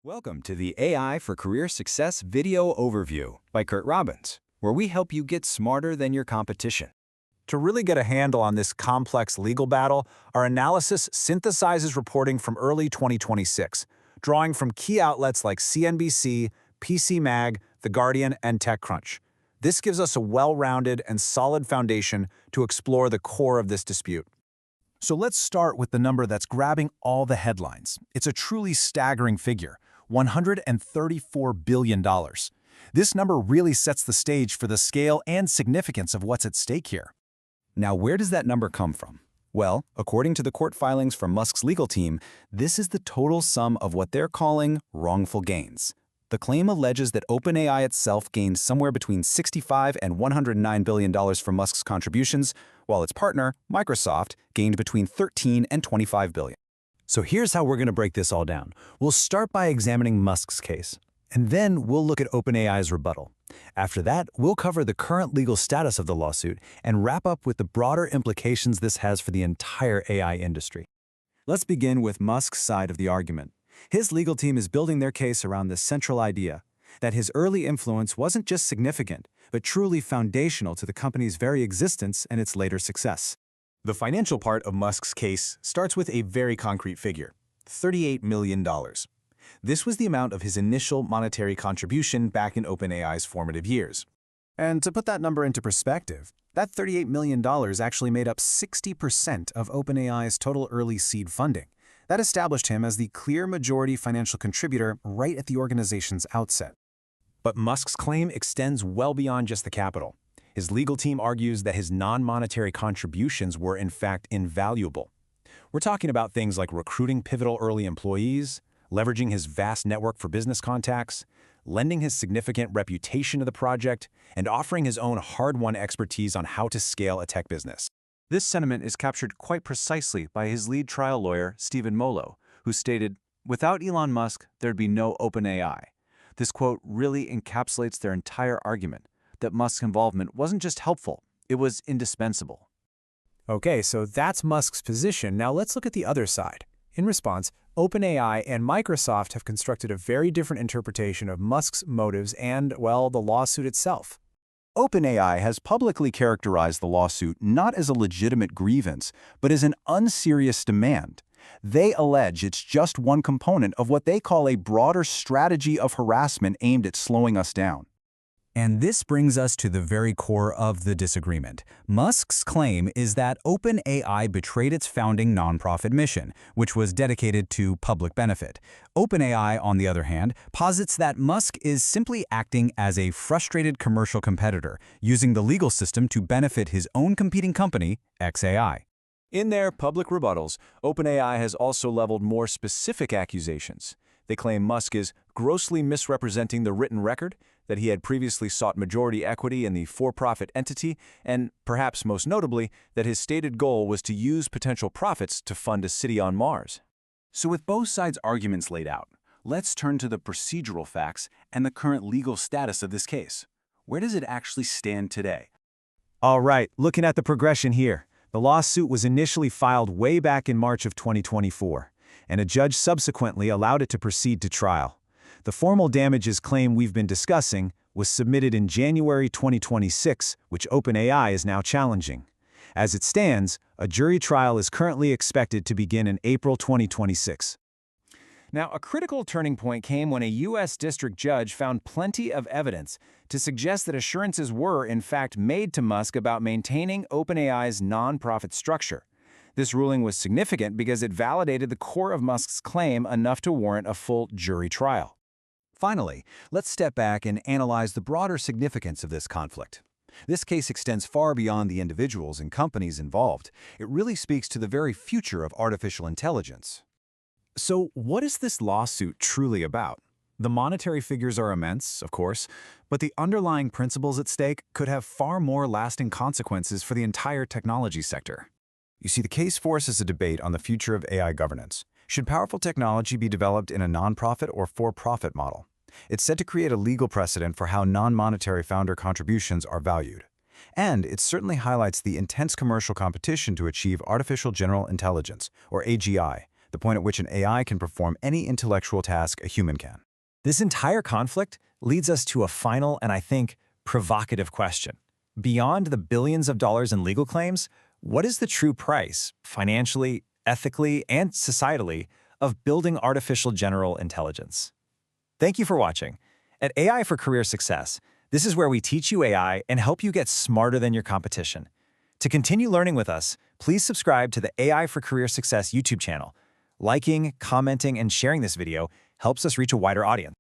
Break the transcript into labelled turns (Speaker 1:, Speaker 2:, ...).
Speaker 1: Welcome to the AI for Career Success video overview by Curt Robbins, where we help you get smarter than your competition.
Speaker 2: To really get a handle on this complex legal battle, our analysis synthesizes reporting from early 2026, drawing from key outlets like CNBC, PC Mag, The Guardian, and TechCrunch. This gives us a well-rounded and solid foundation to explore the core of this dispute. So let's start with the number that's grabbing all the headlines. It's a truly staggering figure, $134 billion. This number really sets the stage for the scale and significance of what's at stake here.
Speaker 1: Now, where does that number come from? Well, according to the court filings from Musk's legal team, this is the total sum of what they're calling wrongful gains. The claim alleges that OpenAI itself gained somewhere between $65 and $109 billion from Musk's contributions, while its partner, Microsoft, gained between $13 and $25 billion.
Speaker 2: So here's how we're going to break this all down. We'll start by examining Musk's case, and then we'll look at OpenAI's rebuttal. After that, we'll cover the current legal status of the lawsuit and wrap up with the broader implications this has for the entire AI industry. Let's begin with Musk's side of the argument. His legal team is building their case around the central idea that his early influence wasn't just significant, but truly foundational to the company's very existence and its later success. The financial part of Musk's case starts with a very concrete figure, $38 million. This was the amount of his initial monetary contribution back in OpenAI's formative years. And to put that number into perspective, that $38 million actually made up 60% of OpenAI's total early seed funding. That established him as the clear majority financial contributor right at the organization's outset. But Musk's claim extends well beyond just the capital. His legal team argues that his non-monetary contributions were in fact invaluable. We're talking about things like recruiting pivotal early employees, leveraging his vast network for business contacts, lending his significant reputation to the project, and offering his own hard-won expertise on how to scale a tech business. This sentiment is captured quite precisely by his lead trial lawyer, Stephen Molo, who stated, "Without Elon Musk, there'd be no OpenAI." This quote really encapsulates their entire argument, that Musk's involvement wasn't just helpful, it was indispensable. Okay, so that's Musk's position. Now let's look at the other side. In response, OpenAI and Microsoft have constructed a very different interpretation of Musk's motives and, well, the lawsuit itself.
Speaker 3: OpenAI has publicly characterized the lawsuit not as a legitimate grievance, but as an unserious demand. They allege it's just one component of what they call a broader strategy of harassment aimed at slowing us down.
Speaker 2: And this brings us to the very core of the disagreement. Musk's claim is that OpenAI betrayed its founding nonprofit mission, which was dedicated to public benefit. OpenAI, on the other hand, posits that Musk is simply acting as a frustrated commercial competitor, using the legal system to benefit his own competing company, xAI. In their public rebuttals, OpenAI has also leveled more specific accusations. They claim Musk is grossly misrepresenting the written record, that he had previously sought majority equity in the for-profit entity, and, perhaps most notably, that his stated goal was to use potential profits to fund a city on Mars. So with both sides' arguments laid out, let's turn to the procedural facts and the current legal status of this case. Where does it actually stand today? All right, looking at the progression here, the lawsuit was initially filed way back in March of 2024, and a judge subsequently allowed it to proceed to trial. The formal damages claim we've been discussing was submitted in January 2026, which OpenAI is now challenging. As it stands, a jury trial is currently expected to begin in April 2026. Now, a critical turning point came when a U.S. district judge found plenty of evidence to suggest that assurances were, in fact, made to Musk about maintaining OpenAI's nonprofit structure. This ruling was significant because it validated the core of Musk's claim enough to warrant a full jury trial. Finally, let's step back and analyze the broader significance of this conflict. This case extends far beyond the individuals and companies involved. It really speaks to the very future of artificial intelligence. So, what is this lawsuit truly about? The monetary figures are immense, of course, but the underlying principles at stake could have far more lasting consequences for the entire technology sector. You see, the case forces a debate on the future of AI governance. Should powerful technology be developed in a nonprofit or for-profit model? It's set to create a legal precedent for how non-monetary founder contributions are valued. And it certainly highlights the intense commercial competition to achieve artificial general intelligence, or AGI,
Speaker 3: the point at which an AI can perform any intellectual task a human can.
Speaker 4: This entire conflict leads us to a final and, I think, provocative question. Beyond the billions of dollars in legal claims, what is the true price, financially, ethically, and societally, of building artificial general intelligence? Thank you for watching. At AI for Career Success, this is where we teach you AI and help you get smarter than your competition. To continue learning with us, please subscribe to the AI for Career Success YouTube channel. Liking, commenting, and sharing this video helps us reach a wider audience.